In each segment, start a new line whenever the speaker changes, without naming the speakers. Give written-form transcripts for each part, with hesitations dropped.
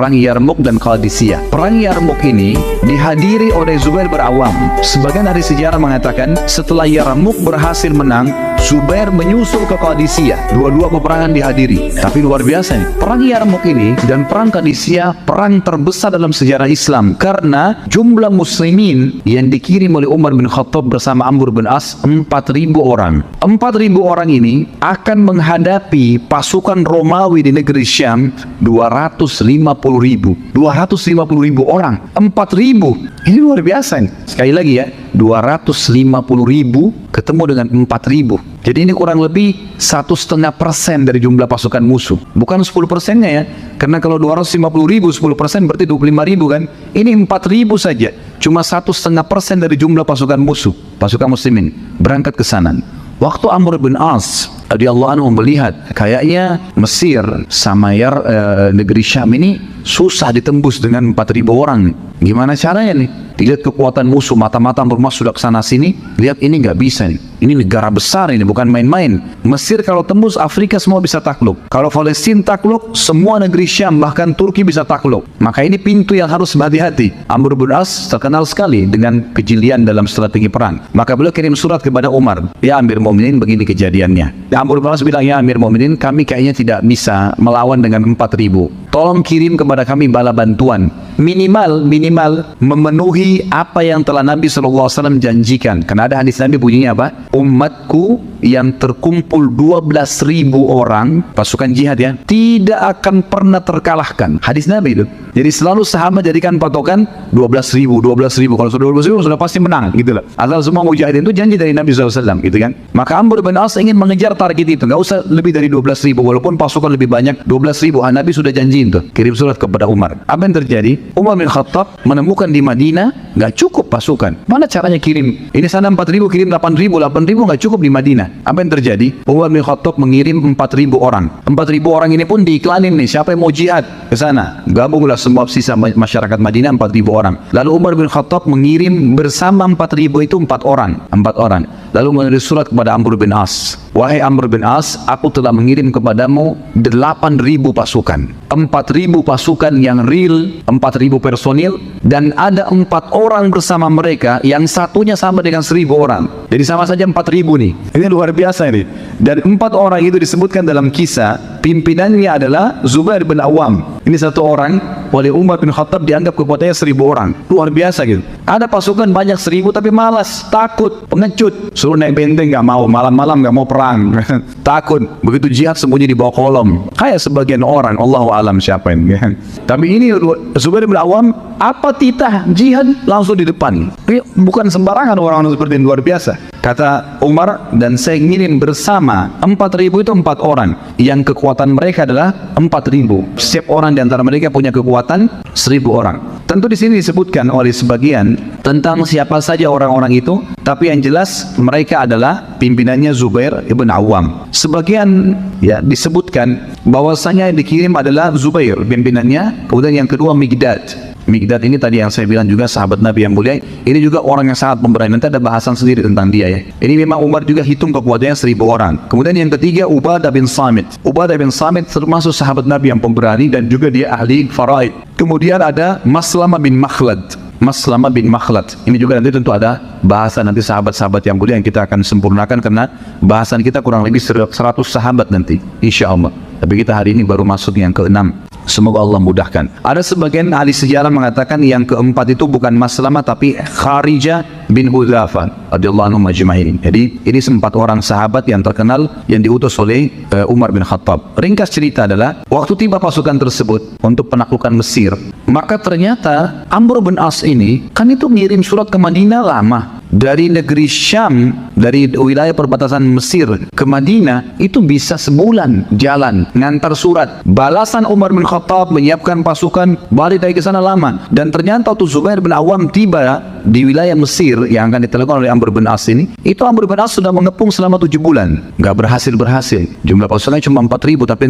Perang Yarmuk dan Qadisiyah. Perang Yarmuk ini dihadiri oleh Zubair bin Awam. Sebagian ahli sejarah mengatakan setelah Yarmuk berhasil menang, Zubair menyusul ke Qadisiyah. Dua-dua peperangan dihadiri. Tapi luar biasa nih, perang Yarmuk ini dan perang Qadisiyah perang terbesar dalam sejarah Islam, karena jumlah muslimin yang dikirim oleh Umar bin Khattab bersama Amr bin As 4.000 orang. 4.000 orang ini akan menghadapi pasukan Romawi di negeri Syam 250.000 orang. 4.000, ini luar biasa nih. Sekali lagi ya, 250.000 ketemu dengan 4.000. Jadi ini kurang lebih 1,5% dari jumlah pasukan musuh. Bukan 10%-nya ya, karena kalau 250.000 10% berarti 25.000 kan. Ini 4.000 saja, cuma 1,5% dari jumlah pasukan musuh, pasukan muslimin berangkat ke sana. Waktu Amr bin As radhiyallahu anhu melihat kayaknya Mesir sama negeri Syam ini susah ditembus dengan 4.000 orang. Gimana caranya nih? Lihat kekuatan musuh, mata-mata bermas sudah kesana sini. Lihat ini nggak bisa nih. Ini negara besar ini, bukan main-main. Mesir kalau tembus Afrika semua bisa takluk. Kalau Palestina takluk, semua negeri Syam bahkan Turki bisa takluk. Maka ini pintu yang harus berhati-hati. Amr bin As terkenal sekali dengan kejelian dalam strategi perang. Maka beliau kirim surat kepada Umar. Ya Amir Mu'minin, begini kejadiannya. Amr bin As bilang, ya Amir Mu'minin, kami kayaknya tidak bisa melawan dengan 4.000. Tolong kirim kepada kami bala bantuan. Minimal memenuhi apa yang telah Nabi SAW janjikan. Karena ada hadis Nabi bunyinya apa? Umatku yang terkumpul 12.000 orang pasukan jihad ya, tidak akan pernah terkalahkan. Hadis Nabi itu. Jadi selalu sahabat jadikan patokan 12.000. Kalau sudah 12.000 sudah pasti menang gitu loh. Asal semua mujahidin itu janji dari Nabi SAW gitu kan. Maka Amr bin As ingin mengejar target itu. Nggak usah lebih dari 12.000, walaupun pasukan lebih banyak 12.000. Nabi sudah janji itu. Kirim surat kepada Umar. Apa yang terjadi? Umar bin Khattab menemukan di Madinah nggak cukup pasukan. Mana caranya kirim? Ini sana 4.000 kirim 8.000 nggak cukup di Madinah. Apa yang terjadi? Umar bin Khattab mengirim 4.000 orang. 4.000 orang ini pun diiklanin nih, siapa yang mau jihad ke sana. Gabunglah semua sisa masyarakat Madinah 4.000 orang. Lalu Umar bin Khattab mengirim bersama 4.000 itu 4 orang. Lalu menulis surat kepada Amr bin As. Wahai Amr bin As, aku telah mengirim kepadamu 8.000 pasukan. 4.000 pasukan yang real, 4.000 personil, dan ada 4 orang bersama mereka yang satunya sama dengan 1.000 orang. Jadi sama saja 4.000 nih. Ini luar biasa ini. Dan 4 orang itu disebutkan dalam kisah, pimpinannya adalah Zubair bin Awam. Ini satu orang, oleh Umar bin Khattab dianggap kekuatannya 1.000 orang. Luar biasa gitu. Ada pasukan banyak 1.000 tapi malas, takut, pengecut. Suruh naik benteng nggak mau, malam-malam nggak mau perang. Takut. Begitu jihad sembunyi di bawah kolom. Kayak sebagian orang, Allahu alam siapa ini. Tapi ini Zubair bin Awam, apa titah jihad langsung di depan. Bukan sembarangan orang-orang seperti ini, luar biasa. Kata Umar, dan saya ngirim bersama 4.000 itu 4 orang yang kekuatan mereka adalah 4.000. Setiap orang di antara mereka punya kekuatan 1.000 orang. Tentu di sini disebutkan oleh sebagian tentang siapa saja orang-orang itu, tapi yang jelas mereka adalah pimpinannya Zubair ibn Awam. Sebagian ya disebutkan bahwasanya yang dikirim adalah Zubair pimpinannya, kemudian yang kedua Miqdad. Miqdad ini tadi yang saya bilang juga sahabat Nabi yang mulia. Ini juga orang yang sangat pemberani. Nanti ada bahasan sendiri tentang dia ya. Ini memang Umar juga hitung kekuatannya 1.000 orang. Kemudian yang ketiga Ubadah bin Samit. Ubadah bin Samit termasuk sahabat Nabi yang pemberani dan juga dia ahli faraid. Kemudian ada Maslamah bin Makhlad. Maslamah bin Makhlad. Ini juga nanti tentu ada bahasan nanti sahabat-sahabat yang mulia yang kita akan sempurnakan, karena bahasan kita kurang lebih 100 sahabat nanti insya Allah. Tapi kita hari ini baru masuk yang ke-6. Semoga Allah mudahkan. Ada sebagian ahli sejarah mengatakan yang keempat itu bukan Maslamah tapi Kharijah bin Hudzafah radhiyallahu anhu majma'in. Jadi ini 4 orang sahabat yang terkenal yang diutus oleh Umar bin Khattab. Ringkas cerita adalah waktu tiba pasukan tersebut untuk penaklukan Mesir, maka ternyata Amr bin As ini kan itu ngirim surat ke Madinah lama. Dari negeri Syam, dari wilayah perbatasan Mesir ke Madinah itu bisa sebulan jalan ngantar surat. Balasan Umar bin Khattab menyiapkan pasukan balik dari ke sana lama. Dan ternyata waktu Zubair bin Awam tiba di wilayah Mesir yang akan ditelepon oleh Amr bin As ini, itu Amr bin As sudah mengepung selama 7 bulan. Nggak berhasil. Jumlah pasukannya cuma 4.000 tapi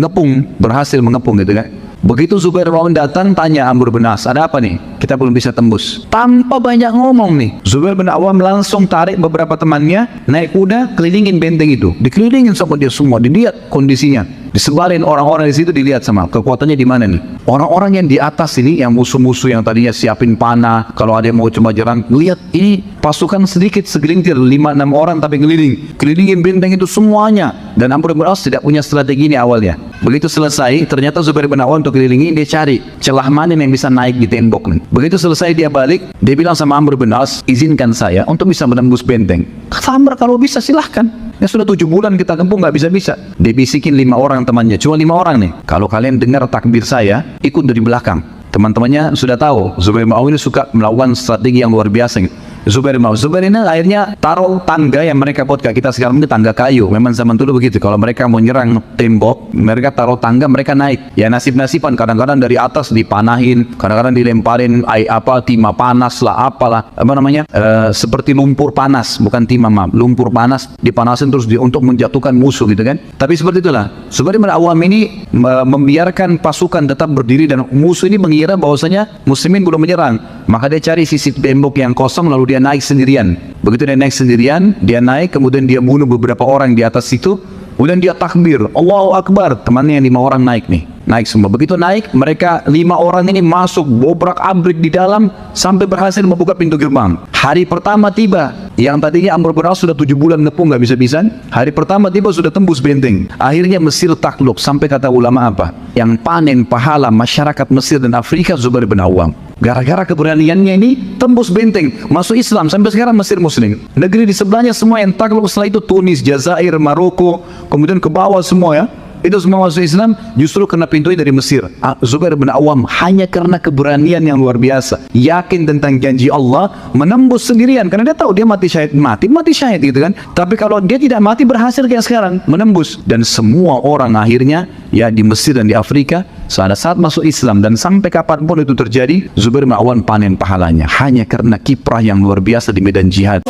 berhasil mengepung gitu kan. Begitu Zubair bin Awam datang, tanya Amr bin As, ada apa nih? Kita belum bisa tembus. Tanpa banyak ngomong nih, Zubair bin Awam langsung tarik beberapa temannya, naik kuda, kelilingin benteng itu. Dikelilingin sama dia semua, dilihat kondisinya. Disebarin orang-orang di situ, dilihat sama kekuatannya di mana nih. Orang-orang yang di atas ini, yang musuh-musuh yang tadinya siapin panah, kalau ada yang mau coba jerang, lihat ini pasukan sedikit segelintir 5-6 orang tapi kelilingin benteng itu semuanya. Dan Amr bin As tidak punya strategi ini awalnya. Begitu selesai, ternyata Zubair bin Awam untuk kelilingi, dia cari celah mana yang bisa naik di tembok nih. Begitu selesai dia balik, dia bilang sama Amr bin As, izinkan saya untuk bisa menembus benteng. Kata Amr, kalau bisa silahkan. Ya sudah 7 bulan kita kempung nggak bisa-bisa. Dia bisikin 5 orang temannya, cuma 5 orang nih. Kalau kalian dengar takbir saya, ikut dari belakang. Teman-temannya sudah tahu Zubair bin Awam ini suka melakukan strategi yang luar biasa gitu. Zubair ini akhirnya taruh tangga yang mereka buat kayak kita sekarang ini, tangga kayu. Memang zaman dulu begitu, kalau mereka mau nyerang tembok, mereka taruh tangga, mereka naik. Ya nasib-nasiban, kadang-kadang dari atas dipanahin, kadang-kadang dilemparin timah panas lah, apalah seperti lumpur panas, bukan timah, lumpur panas dipanasin terus untuk menjatuhkan musuh gitu kan. Tapi seperti itulah Zubair bin Awam ini membiarkan pasukan tetap berdiri, dan musuh ini mengira bahwasanya muslimin belum menyerang, maka dia cari sisi tembok yang kosong, lalu dia naik sendirian. Begitu dia naik sendirian, dia naik, kemudian dia bunuh beberapa orang di atas situ, kemudian dia takbir, Allahu Akbar, temannya yang 5 orang naik semua. Begitu naik, mereka 5 orang ini masuk bobrak-abrik di dalam sampai berhasil membuka pintu gerbang. Hari pertama tiba, yang tadinya Amr bin As sudah 7 bulan ngepung nggak bisa-bisa, hari pertama tiba sudah tembus benteng. Akhirnya Mesir takluk, sampai kata ulama apa? Yang panen pahala masyarakat Mesir dan Afrika Zubair bin Awam. Gara-gara keberaniannya ini tembus benteng, masuk Islam, sampai sekarang Mesir Muslim. Negeri di sebelahnya semua yang takluk setelah itu, Tunis, Jazair, Maroko, kemudian ke bawah semua ya, itu semua masuk Islam justru kena pintunya dari Mesir. Zubair bin Awam hanya karena keberanian yang luar biasa, yakin tentang janji Allah, menembus sendirian, karena dia tahu dia mati syahid gitu kan. Tapi kalau dia tidak mati, berhasil kayak sekarang menembus, dan semua orang akhirnya ya di Mesir dan di Afrika saat masuk Islam, dan sampai kapanpun itu terjadi, Zubair bin Awam panen pahalanya hanya karena kiprah yang luar biasa di medan jihad.